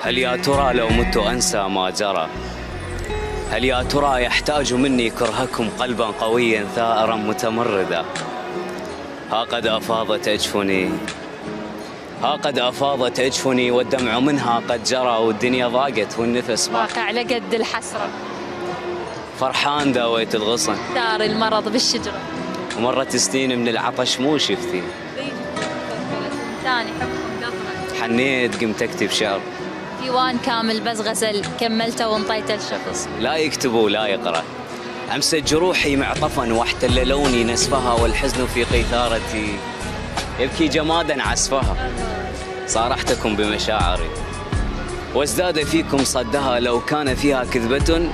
هل يا ترى لو مت أنسى ما جرى؟ هل يا ترى يحتاج مني كرهكم قلبا قويا ثائرا متمردا؟ ها قد أفاضت أجفني، ها قد أفاضت أجفني والدمع منها قد جرى، والدنيا ضاقت والنفس واقع على قد الحسرة. فرحان داويت الغصن، دار المرض بالشجرة، ومرت سنين من العطش مو شفتي. ثاني حبكم قطرة، حنيت قمت أكتب شعر، ديوان كامل بس غزل كملته وانطيت الشخص. لا يكتب ولا يقرأ، أمست جروحي معطفا واحتل لوني نسفها، والحزن في قيثارتي يبكي جمادا عسفها. صارحتكم بمشاعري وازداد فيكم صدها، لو كان فيها كذبة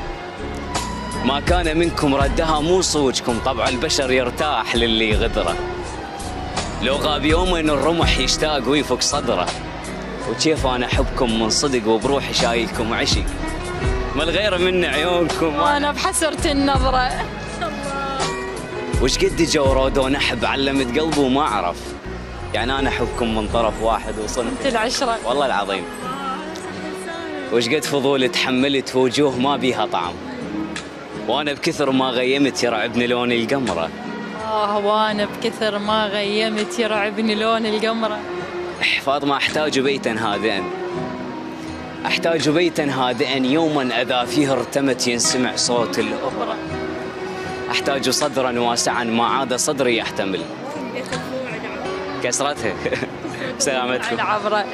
ما كان منكم ردها. مو صوجكم طبع البشر يرتاح للي غدره، لو غاب يومين الرمح يشتاق ويفك صدره. وكيف أنا أحبكم من صدق وبروحي شايلكم عشي، ما الغير من عيونكم وأنا بحسرة النظرة. وش قد جو رودون أحب علمت قلبي وما أعرف، يعني أنا أحبكم من طرف واحد وصنت العشرة والله العظيم. وش قد فضول تحملت في وجوه ما بيها طعم، وأنا بكثر ما غيمت يرعبني لون القمرة. وأنا بكثر ما غيمت يرعبني لون القمرة. فاطمة أحتاج بيتا هادئا، أحتاج بيتا هادئا يوما أذا فيه ارتمت ينسمع صوت الأوبرا. أحتاج صدرا واسعا ما عاد صدري يحتمل كسرته. سلامتكم. العبرة.